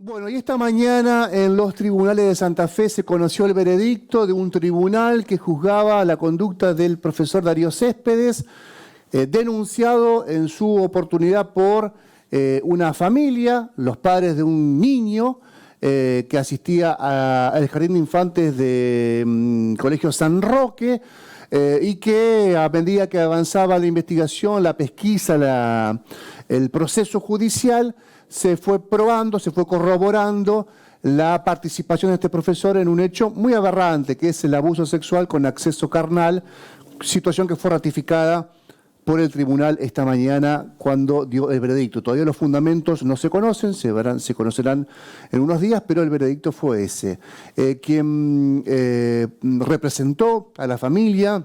Bueno, y esta mañana en los tribunales de Santa Fe se conoció el veredicto de un tribunal que juzgaba la conducta del profesor Darío Céspedes, denunciado en su oportunidad por una familia, los padres de un niño que asistía al Jardín de Infantes de Colegio San Roque, y que a medida que avanzaba la investigación, la pesquisa, el proceso judicial, se fue probando, se fue corroborando la participación de este profesor en un hecho muy aberrante, que es el abuso sexual con acceso carnal, situación que fue ratificada por el tribunal esta mañana cuando dio el veredicto. Todavía los fundamentos no se conocen, se conocerán en unos días, pero el veredicto fue ese. Quien representó a la familia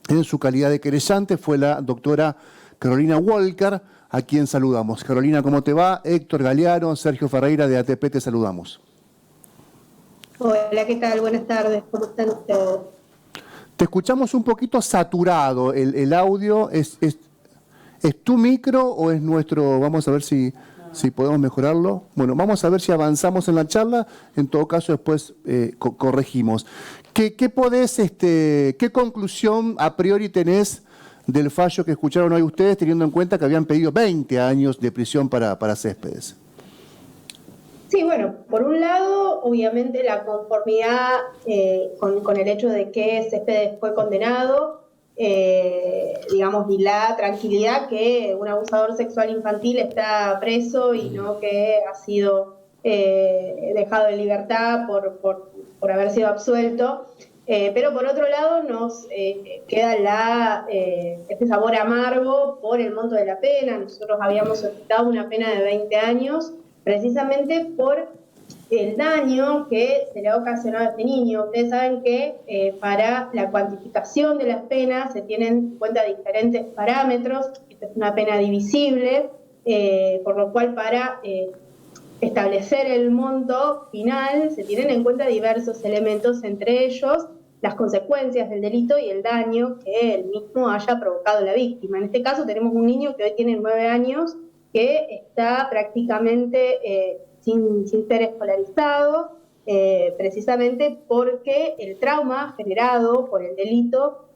en su calidad de querellante fue la doctora Carolina Walker, a quien saludamos. Carolina, ¿cómo te va? Héctor Galeano, Sergio Ferreira de ATP, te saludamos. Hola, ¿qué tal? Buenas tardes, ¿cómo están ustedes? Te escuchamos un poquito saturado, el audio. ¿Es tu micro o es nuestro? Vamos a ver si podemos mejorarlo. Bueno, vamos a ver si avanzamos en la charla, en todo caso después corregimos. ¿Qué conclusión a priori tenés del fallo que escucharon hoy ustedes, teniendo en cuenta que habían pedido 20 años de prisión para Céspedes? Sí, bueno, por un lado, obviamente la conformidad con el hecho de que Céspedes fue condenado, digamos, y la tranquilidad que un abusador sexual infantil está preso y no que ha sido dejado en libertad por haber sido absuelto. Pero por otro lado nos queda este sabor amargo por el monto de la pena. Nosotros habíamos solicitado una pena de 20 años precisamente por el daño que se le ha ocasionado a este niño. Ustedes saben que para la cuantificación de las penas se tienen en cuenta diferentes parámetros. Esta es una pena divisible, por lo cual para establecer el monto final se tienen en cuenta diversos elementos, entre ellos las consecuencias del delito y el daño que el mismo haya provocado a la víctima. En este caso tenemos un niño que hoy tiene 9 años, que está prácticamente sin ser escolarizado, precisamente porque el trauma generado por el delito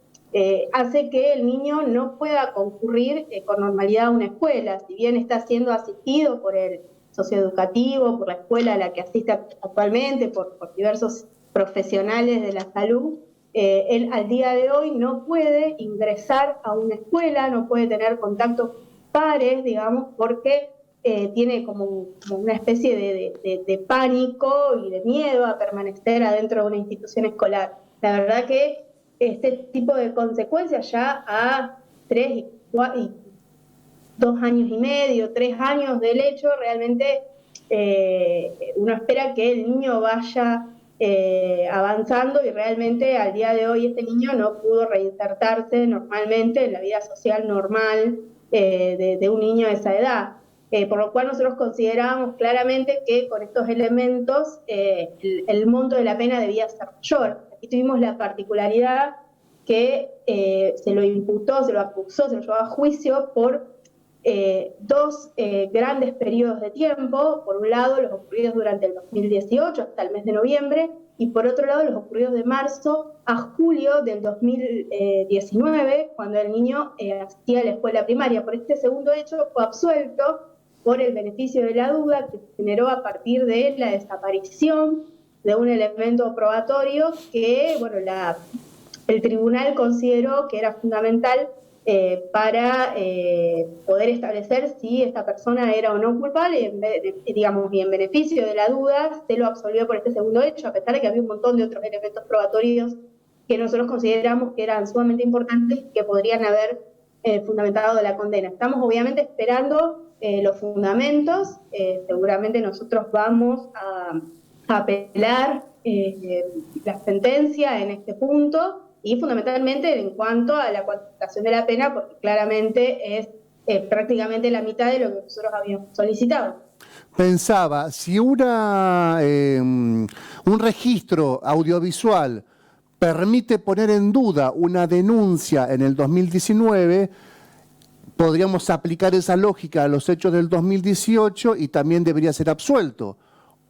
hace que el niño no pueda concurrir con normalidad a una escuela. Si bien está siendo asistido por el socioeducativo, por la escuela a la que asiste actualmente, por diversos profesionales de la salud, él al día de hoy no puede ingresar a una escuela, no puede tener contactos pares, digamos, porque tiene como una especie de pánico y de miedo a permanecer adentro de una institución escolar. La verdad que este tipo de consecuencias ya a 2 años y medio, 3 años del hecho, realmente uno espera que el niño vaya avanzando, y realmente al día de hoy este niño no pudo reinsertarse normalmente en la vida social normal de un niño de esa edad. Por lo cual nosotros considerábamos claramente que con estos elementos el monto de la pena debía ser mayor. Aquí tuvimos la particularidad que se lo imputó, se lo acusó, se lo llevó a juicio por 2 grandes periodos de tiempo. Por un lado, los ocurridos durante el 2018 hasta el mes de noviembre, y por otro lado, los ocurridos de marzo a julio del 2019, cuando el niño asistía a la escuela primaria. Por este segundo hecho fue absuelto por el beneficio de la duda que se generó a partir de la desaparición de un elemento probatorio que, bueno, el tribunal consideró que era fundamental para poder establecer si esta persona era o no culpable, y en beneficio de la duda se lo absolvió por este segundo hecho, a pesar de que había un montón de otros elementos probatorios que nosotros consideramos que eran sumamente importantes y que podrían haber fundamentado la condena. Estamos obviamente esperando los fundamentos. Seguramente nosotros vamos a apelar la sentencia en este punto, y fundamentalmente en cuanto a la cuantificación de la pena, porque claramente es prácticamente la mitad de lo que nosotros habíamos solicitado. Pensaba, si un registro audiovisual permite poner en duda una denuncia en el 2019, podríamos aplicar esa lógica a los hechos del 2018 y también debería ser absuelto.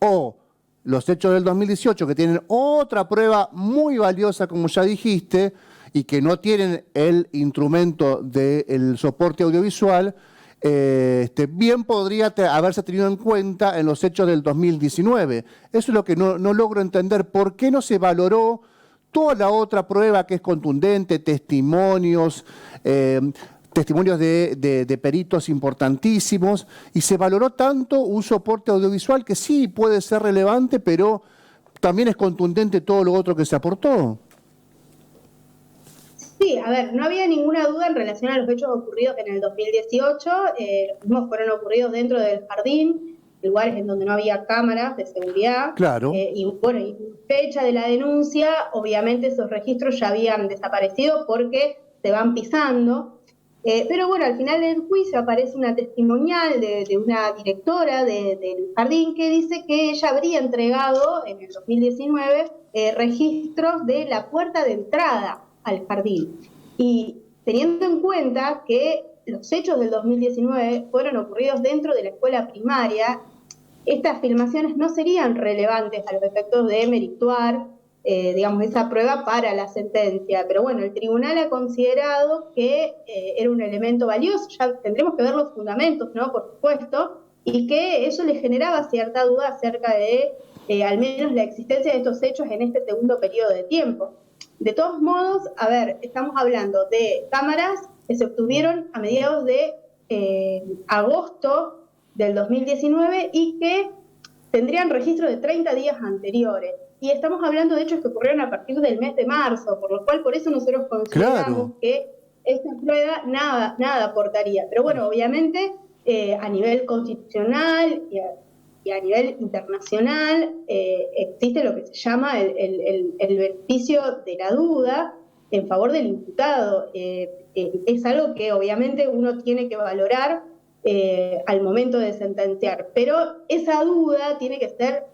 o los hechos del 2018, que tienen otra prueba muy valiosa, como ya dijiste, y que no tienen el instrumento del soporte audiovisual, bien podría haberse tenido en cuenta en los hechos del 2019. Eso es lo que no logro entender. ¿Por qué no se valoró toda la otra prueba que es contundente, testimonios, testimonios de peritos importantísimos, y se valoró tanto un soporte audiovisual que sí puede ser relevante, pero también es contundente todo lo otro que se aportó? Sí, a ver, no había ninguna duda en relación a los hechos ocurridos en el 2018. Los mismos fueron ocurridos dentro del jardín, lugares en donde no había cámaras de seguridad. Claro. Y bueno, y fecha de la denuncia, obviamente esos registros ya habían desaparecido porque se van pisando. Pero bueno, al final del juicio aparece una testimonial de una directora del jardín que dice que ella habría entregado en el 2019 registros de la puerta de entrada al jardín. Y teniendo en cuenta que los hechos del 2019 fueron ocurridos dentro de la escuela primaria, estas filmaciones no serían relevantes a los efectos de merituar, digamos, esa prueba para la sentencia. Pero bueno, el tribunal ha considerado que era un elemento valioso, ya tendremos que ver los fundamentos, ¿no? Por supuesto, y que eso le generaba cierta duda acerca de al menos la existencia de estos hechos en este segundo periodo de tiempo. De todos modos, a ver, estamos hablando de cámaras que se obtuvieron a mediados de agosto del 2019 y que tendrían registro de 30 días anteriores. Y estamos hablando de hechos que ocurrieron a partir del mes de marzo, por lo cual por eso nosotros consideramos que esta prueba nada aportaría. Pero bueno, obviamente a nivel constitucional y a nivel internacional existe lo que se llama el beneficio de la duda en favor del imputado. Es algo que obviamente uno tiene que valorar al momento de sentenciar, pero esa duda tiene que ser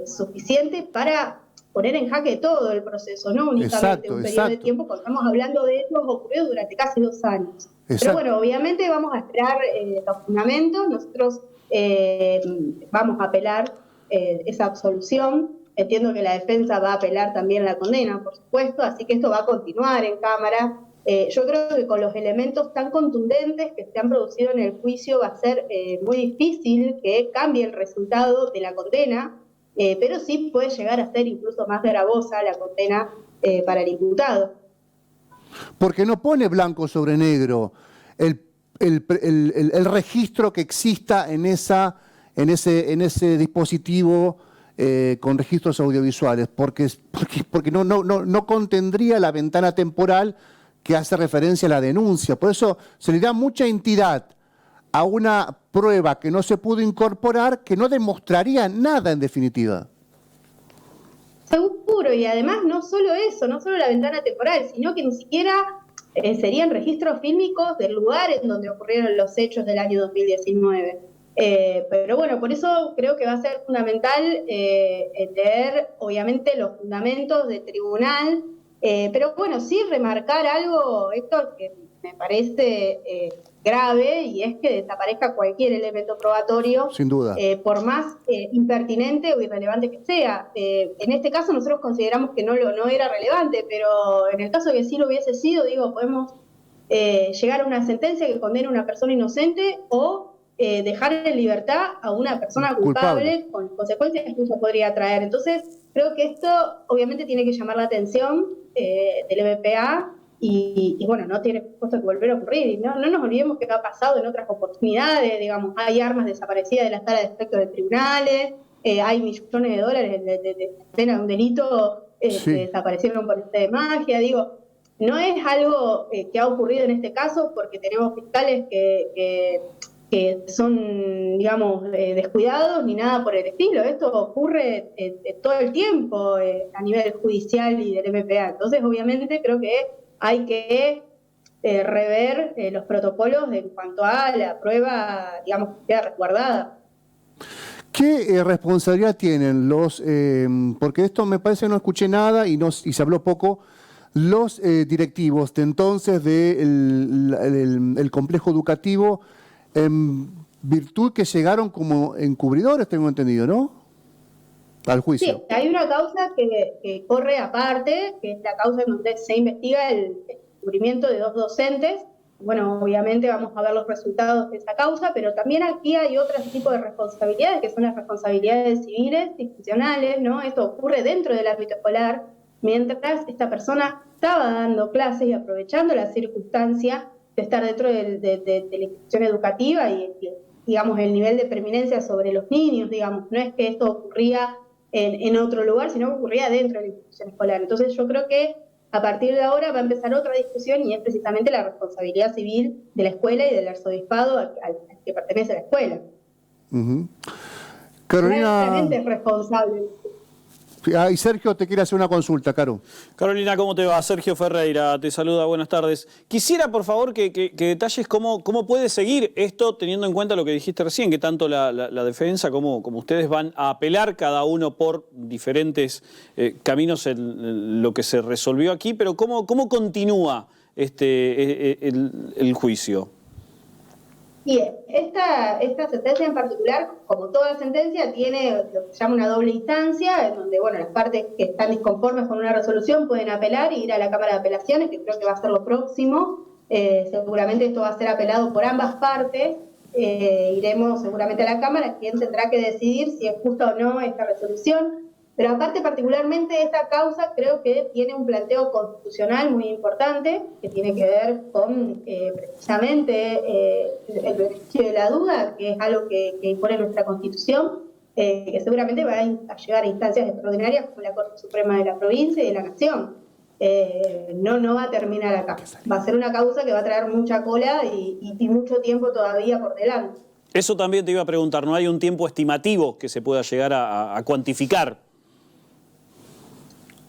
suficiente para poner en jaque todo el proceso, no únicamente un periodo de tiempo, porque estamos hablando de hechos ocurridos durante casi 2 años. Pero bueno, obviamente vamos a esperar los fundamentos, nosotros vamos a apelar esa absolución. Entiendo que la defensa va a apelar también la condena, por supuesto, así que esto va a continuar en Cámara. Yo creo que con los elementos tan contundentes que se han producido en el juicio va a ser muy difícil que cambie el resultado de la condena, pero sí puede llegar a ser incluso más gravosa la condena para el imputado. Porque no pone blanco sobre negro el registro que exista en ese dispositivo con registros audiovisuales, porque no contendría la ventana temporal que hace referencia a la denuncia. Por eso se le da mucha entidad a una prueba que no se pudo incorporar, que no demostraría nada en definitiva. Seguro, y además no solo eso, no solo la ventana temporal, sino que ni siquiera serían registros fílmicos del lugar en donde ocurrieron los hechos del año 2019. Pero bueno, por eso creo que va a ser fundamental leer, obviamente, los fundamentos del tribunal, pero bueno, sí remarcar algo, Héctor, que me parece grave, y es que desaparezca cualquier elemento probatorio, sin duda, por más impertinente o irrelevante que sea. En este caso nosotros consideramos que no era relevante, pero en el caso de que sí lo hubiese sido, digo, podemos llegar a una sentencia que condene a una persona inocente o dejar en libertad a una persona culpable con consecuencias que incluso podría traer. Entonces, creo que esto obviamente tiene que llamar la atención del EBPA y bueno, no tiene puesto que volver a ocurrir. Y no nos olvidemos que ha pasado en otras oportunidades, digamos, hay armas desaparecidas de la sala de efectos de tribunales, hay millones de dólares de pena de un delito que desaparecieron por arte de magia, digo. No es algo que ha ocurrido en este caso porque tenemos fiscales que son, digamos, descuidados ni nada por el estilo. Esto ocurre todo el tiempo a nivel judicial y del MPA. Entonces, obviamente, creo que hay que rever los protocolos en cuanto a la prueba, digamos, que queda resguardada. ¿Qué responsabilidad tienen porque de esto me parece que no escuché nada y se habló poco, los directivos de entonces del complejo educativo, en virtud que llegaron como encubridores, tengo entendido, ¿no? al Sí, juicio. hay una causa que corre aparte, que es la causa en donde se investiga el descubrimiento de 2 docentes. Bueno, obviamente vamos a ver los resultados de esa causa, pero también aquí hay otro tipo de responsabilidades, que son las responsabilidades civiles, institucionales, ¿no? Esto ocurre dentro del ámbito escolar, mientras esta persona estaba dando clases y aprovechando la circunstancia de estar dentro de la institución educativa y, digamos, el nivel de preeminencia sobre los niños, digamos. No es que esto ocurría en otro lugar, sino que ocurría dentro de la institución escolar. Entonces yo creo que a partir de ahora va a empezar otra discusión y es precisamente la responsabilidad civil de la escuela y del arzobispado al que pertenece a la escuela. Carolina, Claramente es responsable. y Sergio te quiere hacer una consulta, Caro. Carolina, ¿cómo te va? Sergio Ferreira te saluda, buenas tardes. Quisiera, por favor, que detalles cómo puede seguir esto, teniendo en cuenta lo que dijiste recién, que tanto la defensa como ustedes van a apelar cada uno por diferentes caminos en lo que se resolvió aquí, pero ¿cómo continúa el juicio? Bien, esta sentencia en particular, como toda sentencia, tiene lo que se llama una doble instancia, en donde bueno, las partes que están disconformes con una resolución pueden apelar y ir a la Cámara de Apelaciones, que creo que va a ser lo próximo. Seguramente esto va a ser apelado por ambas partes. Iremos seguramente a la Cámara, quien tendrá que decidir si es justa o no esta resolución. Pero aparte, particularmente, esta causa creo que tiene un planteo constitucional muy importante, que tiene que ver con precisamente el beneficio de la duda, que es algo que impone nuestra Constitución, que seguramente va a llegar a instancias extraordinarias como la Corte Suprema de la provincia y de la Nación. No va a terminar acá. Va a ser una causa que va a traer mucha cola y mucho tiempo todavía por delante. Eso también te iba a preguntar, ¿no hay un tiempo estimativo que se pueda llegar a cuantificar?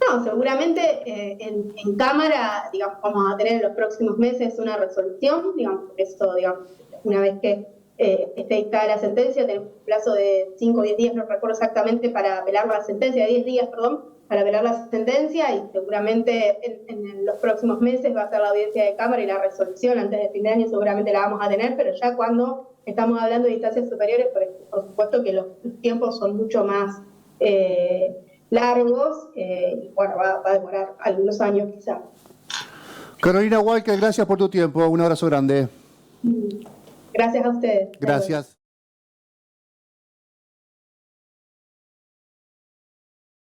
No, seguramente en Cámara, digamos, vamos a tener en los próximos meses una resolución, digamos, eso, digamos, una vez que esté dictada la sentencia, tenemos un plazo de 5 o 10 días, no recuerdo exactamente, para apelar la sentencia, de 10 días, perdón, para apelar la sentencia, y seguramente en los próximos meses va a ser la audiencia de Cámara y la resolución antes de fin de año seguramente la vamos a tener, pero ya cuando estamos hablando de instancias superiores, por supuesto que los tiempos son mucho más largos, y bueno, va a demorar algunos años quizás. Carolina Walker, gracias por tu tiempo. Un abrazo grande. Gracias a ustedes. Gracias.